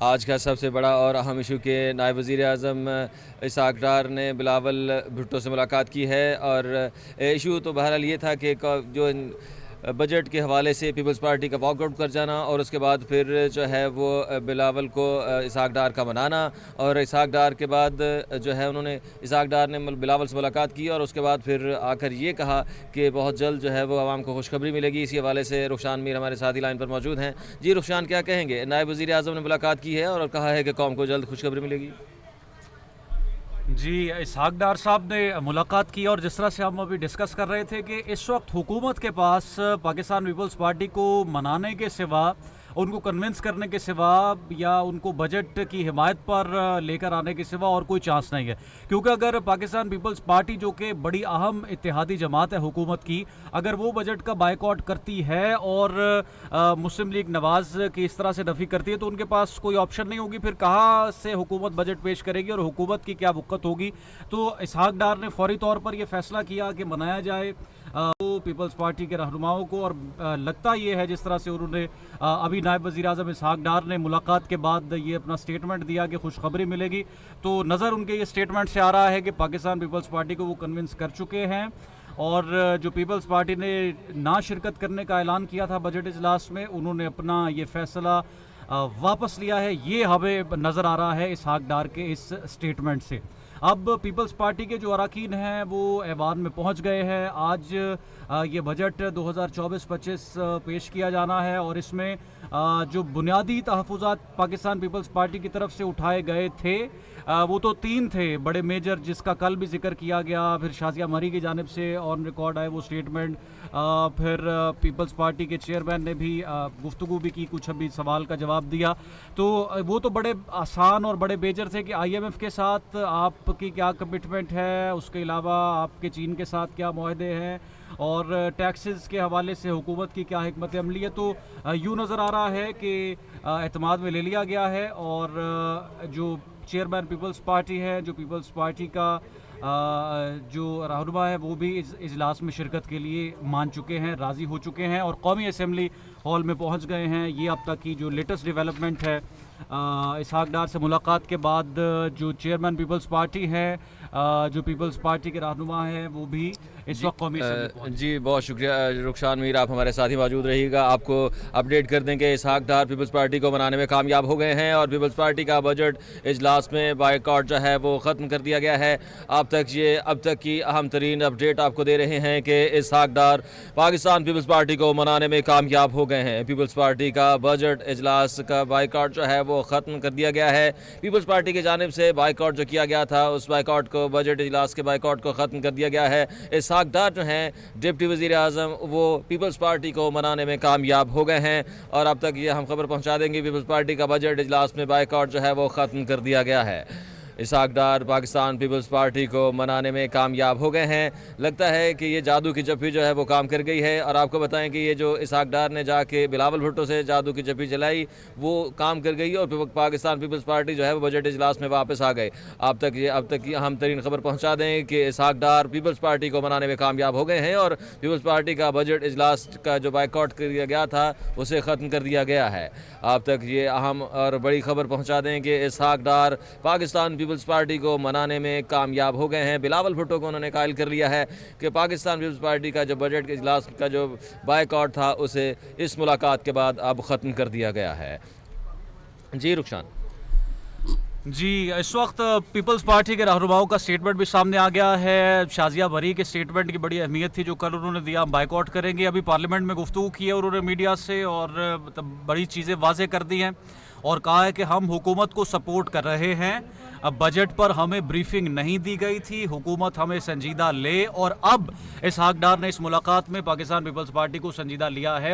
آج کا سب سے بڑا اور اہم ایشو کہ نائب وزیر اعظم اسحاق ڈار نے بلاول بھٹو سے ملاقات کی ہے، اور ایشو تو بہرحال یہ تھا کہ جو بجٹ کے حوالے سے پیپلز پارٹی کا واک آؤٹ کر جانا، اور اس کے بعد پھر جو ہے وہ بلاول کو اسحاق ڈار کا منانا، اور اسحاق ڈار کے بعد جو ہے انہوں نے اسحاق ڈار نے بلاول سے ملاقات کی، اور اس کے بعد پھر آ کر یہ کہا کہ بہت جلد جو ہے وہ عوام کو خوشخبری ملے گی۔ اسی حوالے سے رخشان میر ہمارے ساتھی لائن پر موجود ہیں۔ جی رخشان، کیا کہیں گے؟ نائب وزیر اعظم نے ملاقات کی ہے اور کہا ہے کہ قوم کو جلد خوشخبری ملے گی۔ جی، اسحاق ڈار صاحب نے ملاقات کی، اور جس طرح سے ہم ابھی ڈسکس کر رہے تھے کہ اس وقت حکومت کے پاس پاکستان پیپلز پارٹی کو منانے کے سوا، ان کو کنونس کرنے کے سوا، یا ان کو بجٹ کی حمایت پر لے کر آنے کے سوا اور کوئی چانس نہیں ہے، کیونکہ اگر پاکستان پیپلز پارٹی جو کہ بڑی اہم اتحادی جماعت ہے حکومت کی، اگر وہ بجٹ کا بائیکاٹ کرتی ہے اور مسلم لیگ نواز کی اس طرح سے نفی کرتی ہے، تو ان کے پاس کوئی آپشن نہیں ہوگی، پھر کہاں سے حکومت بجٹ پیش کرے گی اور حکومت کی کیا وقت ہوگی۔ تو اسحاق ڈار نے فوری طور پر یہ فیصلہ کیا کہ منایا جائے پیپلز پارٹی کے رہنماؤں کو، اور لگتا یہ ہے جس طرح سے انہوں نے ابھی نائب وزیر اعظم اسحاق ڈار نے ملاقات کے بعد یہ اپنا سٹیٹمنٹ دیا کہ خوشخبری ملے گی، تو نظر ان کے یہ سٹیٹمنٹ سے آ رہا ہے کہ پاکستان پیپلز پارٹی کو وہ کنونس کر چکے ہیں، اور جو پیپلز پارٹی نے نہ شرکت کرنے کا اعلان کیا تھا بجٹ اجلاس میں، انہوں نے اپنا یہ فیصلہ واپس لیا ہے۔ یہ ہمیں نظر آ رہا ہے اسحاق ڈار کے اس سٹیٹمنٹ سے۔ اب پیپلز پارٹی کے جو اراکین ہیں وہ ایوان میں پہنچ گئے ہیں۔ آج یہ بجٹ 2024-25 پیش کیا جانا ہے، اور اس میں جو بنیادی تحفظات پاکستان پیپلز پارٹی کی طرف سے اٹھائے گئے تھے وہ تو 3 تھے بڑے میجر، جس کا کل بھی ذکر کیا گیا، پھر شازیہ مری کی جانب سے آن ریکارڈ آئے وہ سٹیٹمنٹ، پھر پیپلز پارٹی کے چیئرمین نے بھی گفتگو بھی کی، کچھ ابھی سوال کا جواب دیا، تو وہ تو بڑے آسان اور بڑے میجر تھے کہ آئی ایم ایف کے ساتھ آپ کی کیا کمٹمنٹ ہے، اس کے علاوہ آپ کے چین کے ساتھ کیا معاہدے ہیں، اور ٹیکسز کے حوالے سے حکومت کی کیا حکمت عملی ہے۔ تو یوں نظر آ رہا ہے کہ اعتماد میں لے لیا گیا ہے، اور جو چیئرمین پیپلز پارٹی ہے، جو پیپلز پارٹی کا جو رہنما ہے، وہ بھی اس اجلاس میں شرکت کے لیے مان چکے ہیں، راضی ہو چکے ہیں، اور قومی اسمبلی ہال میں پہنچ گئے ہیں۔ یہ اب تک کی جو لیٹسٹ ڈیولپمنٹ ہے اسحاق ڈار سے ملاقات کے بعد، جو چیئرمین پیپلز پارٹی ہے، جو پیپلز پارٹی کے رہنما ہیں، وہ بھی اس وقت قومی اسمبلی جی بہت شکریہ رخشان میر، آپ ہمارے ساتھ ہی موجود رہیے گا۔ آپ کو اپڈیٹ کر دیں کہ اسحاق ڈار پیپلز پارٹی کو منانے میں کامیاب ہو گئے ہیں، اور پیپلز پارٹی کا بجٹ اجلاس میں بائیکاٹ جو ہے وہ ختم کر دیا گیا ہے۔ اب تک کی اہم ترین اپڈیٹ آپ کو دے رہے ہیں کہ اسحاق ڈار پاکستان پیپلز پارٹی کو منانے میں کامیاب ہو گئے ہیں۔ پیپلز پارٹی کا بجٹ اجلاس کا بائیکاٹ جو ہے وہ ختم کر دیا گیا ہے۔ پیپلز پارٹی کی جانب سے بائیکاٹ جو کیا گیا تھا، اس بائیکاٹ کو، بجٹ اجلاس کے بائیکاٹ کو ختم کر دیا گیا ہے۔ اسحاق ڈار جو ہیں ڈپٹی وزیر اعظم، وہ پیپلز پارٹی کو منانے میں کامیاب ہو گئے ہیں، اور اب تک یہ ہم خبر پہنچا دیں گے پیپلز پارٹی کا بجٹ اجلاس میں بائیکاٹ جو ہے وہ ختم کر دیا گیا ہے۔ اسحاق ڈار پاکستان پیپلز پارٹی کو منانے میں کامیاب ہو گئے ہیں۔ لگتا ہے کہ یہ جادو کی چپی جو ہے وہ کام کر گئی ہے، اور آپ کو بتائیں کہ یہ جو اسحاق ڈار نے جا کے بلاول بھٹو سے جادو کی چپی چلائی، وہ کام کر گئی، اور پاکستان پیپلز پارٹی جو ہے وہ بجٹ اجلاس میں واپس آ گئے۔ اب تک کی اہم ترین خبر پہنچا دیں کہ اسحاق ڈار پیپلز پارٹی کو منانے میں کامیاب ہو گئے ہیں، اور پیپلز پارٹی کا بجٹ اجلاس کا جو بائیکاٹ کیا گیا تھا اسے ختم کر دیا گیا ہے۔ اب تک یہ اہم اور بڑی خبر پہنچا دیں کہ اسحاق ڈار پاکستان پیپلز پارٹی کو منانے میں کامیاب ہو گئے ہیں۔ بلاول بھٹو کو انہوں نے قائل کر لیا ہے کہ پاکستان پیپلز پارٹی کا جو بجٹ اجلاس کا جو بائیکاٹ تھا اسے اس ملاقات کے بعد اب ختم کر دیا گیا ہے۔ جی رخشان۔ جی، اس وقت پیپلز پارٹی کے رہنماؤں کا سٹیٹمنٹ بھی سامنے آ گیا ہے۔ شازیہ مری کے سٹیٹمنٹ کی بڑی اہمیت تھی جو کل انہوں نے دیا، ہم بائیکاٹ کریں گے۔ ابھی پارلیمنٹ میں گفتگو کی ہے انہوں نے میڈیا سے، اور بڑی چیزیں واضح کر دی ہیں، اور کہا ہے کہ ہم حکومت کو سپورٹ کر رہے ہیں۔ اب بجٹ پر ہمیں بریفنگ نہیں دی گئی تھی، حکومت ہمیں سنجیدہ لے، اور اب اسحاق ڈار نے اس ملاقات میں پاکستان پیپلز پارٹی کو سنجیدہ لیا ہے۔